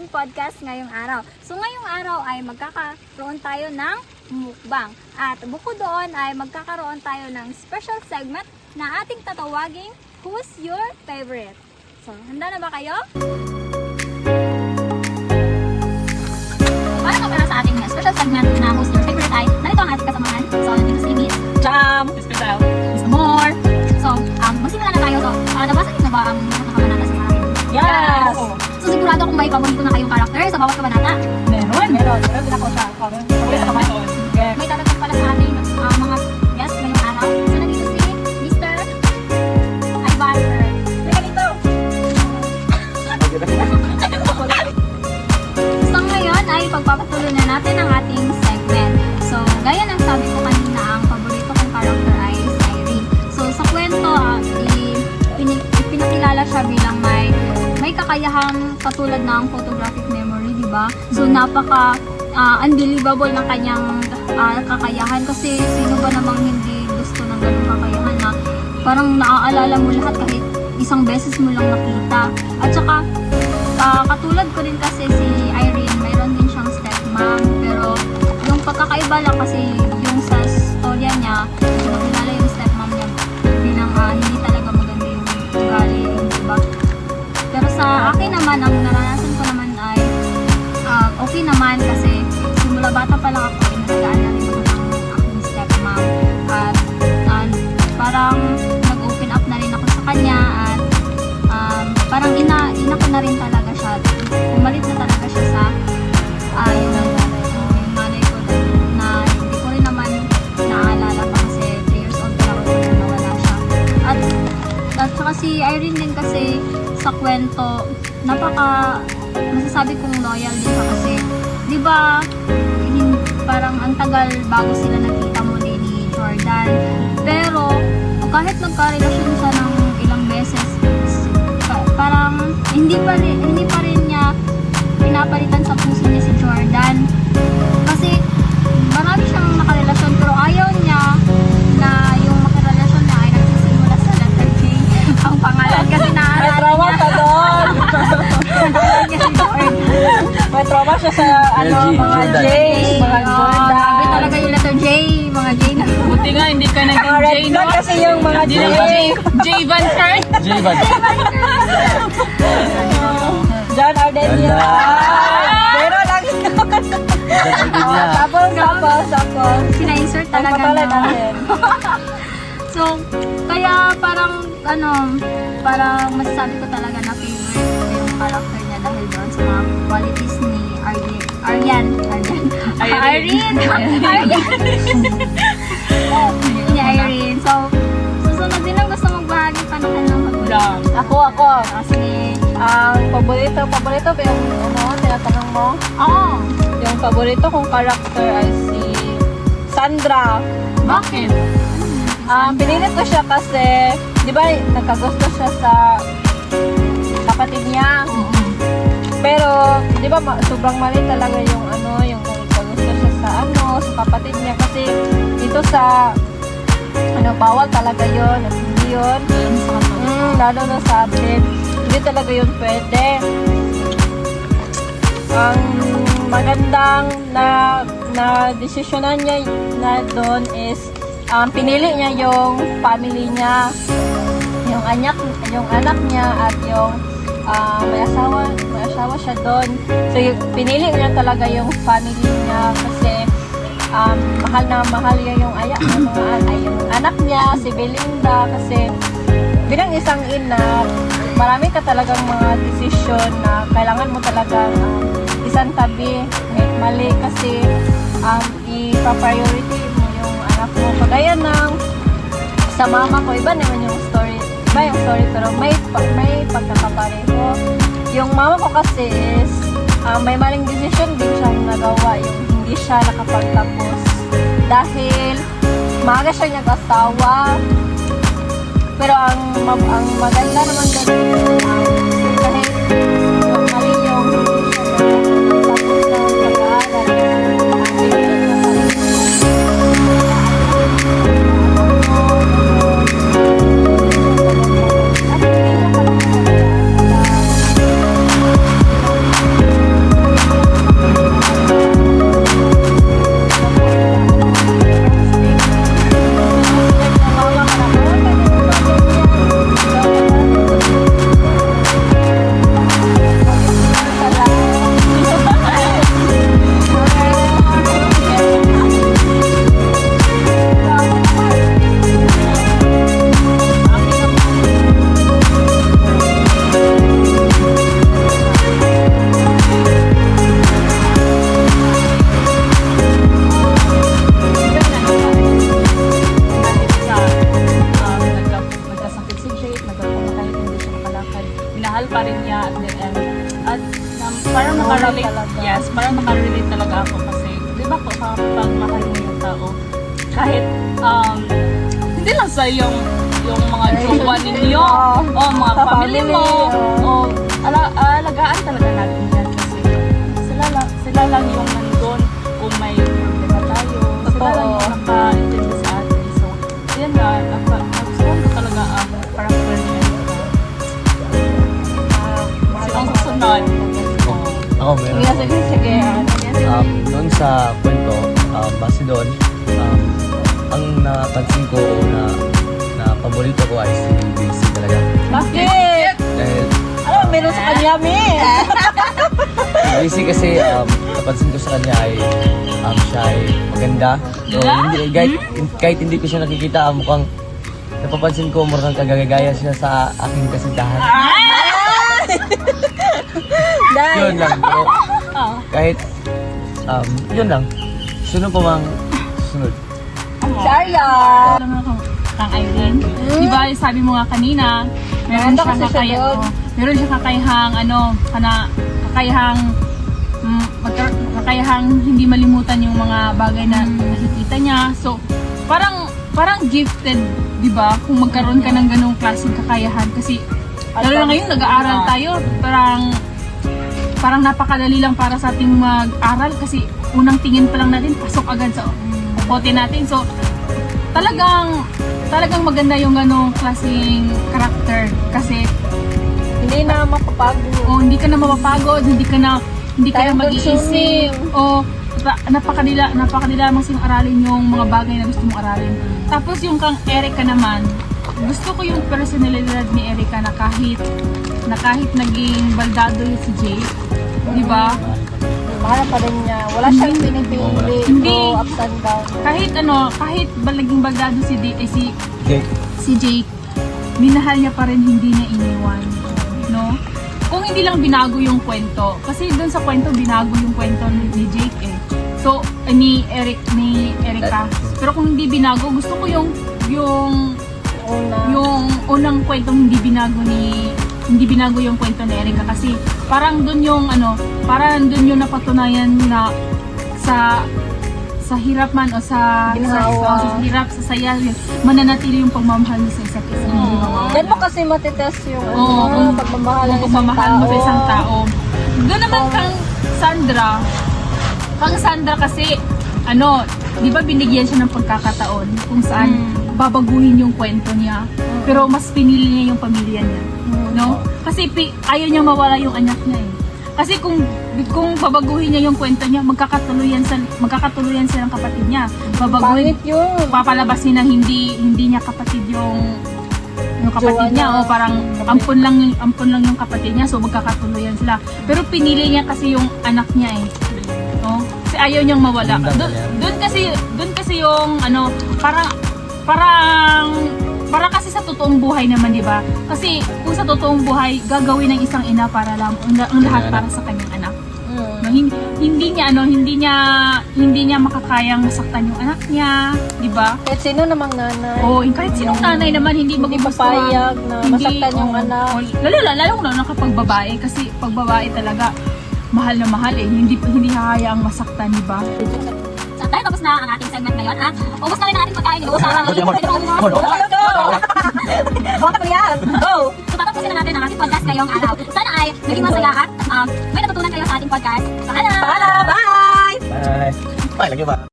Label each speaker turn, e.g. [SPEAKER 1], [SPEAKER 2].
[SPEAKER 1] ating podcast ngayong araw. So ngayong araw ay magkakaroon tayo ng mukbang. At bukod doon ay magkakaroon tayo ng special segment na ating tatawaging Who's Your Favorite? So, handa na ba kayo? Para ko para sa ating special segment na Who's Your Favorite ay narito ang ating kasamahan. So, nandito si Miss
[SPEAKER 2] Jam! Special!
[SPEAKER 1] Miss Amor. So, magsimula na tayo. So, nabasa niyo na ba ang kabanata sa akin?
[SPEAKER 2] Yes!
[SPEAKER 1] So, sigurado kung may paborito na kayong karakter sa bawat kabanata.
[SPEAKER 2] Meron din ako sa paborito ko man.
[SPEAKER 1] May tatagdag pala sa ating mga guests ngayong araw. So, nandito si Mr. Ivan. Teka dito! So, ngayon ay pagpapatuloy na natin ang ating segment. So, gaya ng sabi ko kanina, ang paborito kong karakter ay si Irene. So, sa kwento, pinakilala siya bilang may kakayahang katulad ng photographic memory, di ba? So, napaka unbelievable ng kanyang kakayahan kasi sino ba namang hindi gusto ng ganung kakayahan na parang naaalala mo lahat kahit isang beses mo lang nakita. At saka katulad ko din kasi si Irene, mayroon din siyang stepmom, pero yung pagkakaiba lang kasi yung sa storya niya, nakilala yung stepmom niya bilang hindi talaga maganda yung ugali, diba? Pero sa akin naman, ang naranasan ko naman ay okay naman kasi simula bata pa lang ako, inasagaan na rin ako ng aking stepmom. At parang nag-open up na rin ako sa kanya at parang ina ko na rin talaga siya. Umalit na talaga siya sa yung nanay ko na hindi ko rin naman naaalala pa kasi 3 years old pa lang ako na nawala siya. At saka si Irene din kasi sa kwento, masasabi kong loyal din siya kasi, di ba, parang ang tagal bago sila nakita muli ni Jordan. Pero, kahit nagka-relasyon siya ng ilang beses, parang hindi pa rin niya pinapalitan sa puso niya si Jordan. Kasi, marami siyang nakarelasyon, pero ayaw niya na yung makarelasyon niya ay nagsisimula sa letter J. Ang pangalan kasi
[SPEAKER 2] May
[SPEAKER 1] naaalala
[SPEAKER 2] trauma
[SPEAKER 1] niya.
[SPEAKER 2] ka doon!
[SPEAKER 1] Naalala niya si Jordan.
[SPEAKER 2] May trauma siya sa mga J, mga Jordan.
[SPEAKER 1] Grabe talaga yung letter J, mga J na.
[SPEAKER 3] Buti nga, hindi ka
[SPEAKER 2] Mga
[SPEAKER 3] naging
[SPEAKER 2] red
[SPEAKER 3] J, no?
[SPEAKER 2] flag kasi yung mga J.
[SPEAKER 3] J Van Kurt.
[SPEAKER 4] J-Bag.
[SPEAKER 2] John Ardenia. Pero lagi Tapos.
[SPEAKER 1] Sina-insert talaga
[SPEAKER 2] Nagpapalad
[SPEAKER 1] na.
[SPEAKER 2] natin.
[SPEAKER 1] So, kaya parang parang masasabi ko talaga na favorite ko yung character niya dahil doon sa mga qualities ni Aryan. Ni Irene. So, susunod din ang gusto magbahagi pa ng kanyang
[SPEAKER 3] Lang.
[SPEAKER 2] Ako.
[SPEAKER 1] Sige.
[SPEAKER 2] Ang paborito ba yung tinatanong mo?
[SPEAKER 1] Oo.
[SPEAKER 2] Yung paborito kong character ay si Sandra.
[SPEAKER 3] Bakit?
[SPEAKER 2] Pinilit ko siya kasi, di ba, nagkagusto siya sa kapatid niya. Pero, di ba, sobrang mali talaga yung yung nagkagusto siya sa sa kapatid niya. Kasi, dito sa, bawal talaga yun, at hindi yun. Lalo na sa atin, hindi talaga yun pwede. Ang magandang na desisyonan niya na doon is, pinili niya yung family niya, yung anak niya at yung may asawa siya doon. So pinili niya talaga yung family niya kasi mahal na mahal niya yung yung anak niya, si Belinda, kasi bilang isang ina, marami ka talagang mga desisyon na kailangan mo talagang isang tabi, mali kasi ipa-priority mo yung anak mo. Kagaya ng sa mama ko, iba naman yung story. Iba yung story, pero may pagkakapareho. Yung mama ko kasi is, may maling decision din siyang nagawa, yung hindi siya nakapagtapos. Dahil, maaga siya nag-asawa. Pero ang maganda naman doon, kahit mali yung hindi siya nakapagtapos ng pag-aaral,
[SPEAKER 3] parang nakarelate,
[SPEAKER 2] talaga.
[SPEAKER 3] yes, parang nakarelate talaga ako kasi, di ba po, kapag mahal mo yung tao, kahit, hindi lang sa yung mga jowa ninyo, o mga
[SPEAKER 2] Sa
[SPEAKER 3] family mo,
[SPEAKER 2] family,
[SPEAKER 3] o alagaan talaga natin yan kasi sila lang yung nandun kung may problema tayo, sila lang yung naka-intindi sa atin. So, yan nga, nagustuhan ko talaga ang character niya. Ang susunod.
[SPEAKER 4] Ako meron
[SPEAKER 2] Sige,
[SPEAKER 4] ako.
[SPEAKER 2] sige, sige.
[SPEAKER 4] Doon sa kwento, base doon, ang napansin ko na paborito ko ay si Daisy talaga.
[SPEAKER 2] Bakit?
[SPEAKER 4] Dahil
[SPEAKER 2] Ano, meron sa kanya, Mi?
[SPEAKER 4] si Daisy kasi napansin ko sa kanya ay siya ay maganda. So, kahit hindi ko siya nakikita, mukhang napapansin ko mukhang kagagaya siya sa aking kasintahan.
[SPEAKER 2] Dahil.
[SPEAKER 4] Yun lang. Pero kahit yun lang. Sunod pa mang sunod.
[SPEAKER 2] Si Arya.
[SPEAKER 3] Alam mo kang Irene. Di ba, sabi mo nga kanina, meron
[SPEAKER 2] Maganda
[SPEAKER 3] siya
[SPEAKER 2] kasi siya
[SPEAKER 3] kakaya,
[SPEAKER 2] doon.
[SPEAKER 3] meron siya kakayahang kakayahang hindi malimutan yung mga bagay na nakikita niya. So, parang gifted, di ba? Kung magkaroon ka ng ganung klaseng kakayahan kasi lalo na ngayon nag-aaral tayo, parang napakadali lang para sa ating mag-aral kasi unang tingin pa lang natin pasok agad sa kote natin. So, talagang maganda yung ganong klaseng karakter kasi
[SPEAKER 2] Hindi na mapapagod.
[SPEAKER 3] hindi ka na mapapagod, hindi ka na
[SPEAKER 2] Time
[SPEAKER 3] mag-iisip. Napakadila mong aralin yung mga bagay na gusto mong aralin. Tapos yung kang Erica naman, gusto ko yung personalidad ni Erica na kahit naging baldado yun si Jake, di ba?
[SPEAKER 2] Mahal pa rin niya. Wala siyang pinipili.
[SPEAKER 3] Hindi.
[SPEAKER 2] Go ups and down.
[SPEAKER 3] Kahit naging baldado
[SPEAKER 4] Okay.
[SPEAKER 3] si Jake, minahal niya pa rin, hindi niya iniwan, no? Kung hindi lang binago yung kwento, kasi doon sa kwento binago yung kwento ni Jake eh. So, ni Erica. Pero kung hindi binago, gusto ko yung unang kwentong hindi binago yung kwento ni Erica kasi parang doon yung napatunayan na sa hirap man o sa hirap, sa saya, mananatili yung pagmamahal mo sa isa't isa.
[SPEAKER 2] Then mo kasi matitest yung
[SPEAKER 3] Oo,
[SPEAKER 2] pagmamahal ng
[SPEAKER 3] kung
[SPEAKER 2] isang
[SPEAKER 3] pagmamahal
[SPEAKER 2] tao.
[SPEAKER 3] mo sa isang tao. Doon naman kang Sandra kasi, di ba binigyan siya ng pagkakataon kung saan babaguhin yung kwento niya. Pero mas pinili niya yung pamilya niya. No? Kasi ayaw niya mawala yung anak niya eh. Kasi kung babaguhin niya yung kwento niya, magkakatuluyan silang kapatid niya.
[SPEAKER 2] Pangit yun.
[SPEAKER 3] Papalabasin na hindi niya kapatid yung kapatid
[SPEAKER 2] Jowa
[SPEAKER 3] niya,
[SPEAKER 2] niya.
[SPEAKER 3] o parang ampon lang yung kapatid niya, so magkakatuluyan sila. Pero pinili niya kasi yung anak niya eh. No? Kasi ayaw niyang mawala. Doon kasi yung parang kasi sa totoong buhay naman, di ba? Kasi kung sa totoong buhay, gagawin ng isang ina para lang ang lahat para sa kanyang anak. No, hindi niya makakayang masaktan yung anak niya, di ba?
[SPEAKER 2] Kahit sino namang nanay.
[SPEAKER 3] Kahit sinong nanay naman hindi
[SPEAKER 2] Hindi
[SPEAKER 3] magugustuhan.
[SPEAKER 2] papayag na masaktan yung anak.
[SPEAKER 3] Lalo na kapag babae kasi pag babae talaga mahal na mahal eh. Hindi hahayaang masaktan, di ba?
[SPEAKER 1] So, dahil tapos na ang ating segment ngayon, ubos na rin ang ating pagkain. Inuusapan natin.
[SPEAKER 2] Baka pa yan. Go!
[SPEAKER 1] So, tatapusin na natin ang ating podcast ngayong araw. Sana ay naging masaya at may natutunan kayo sa ating podcast. Paalam!
[SPEAKER 2] Paalam! Bye!
[SPEAKER 4] Bye. Bye. Lagi ba?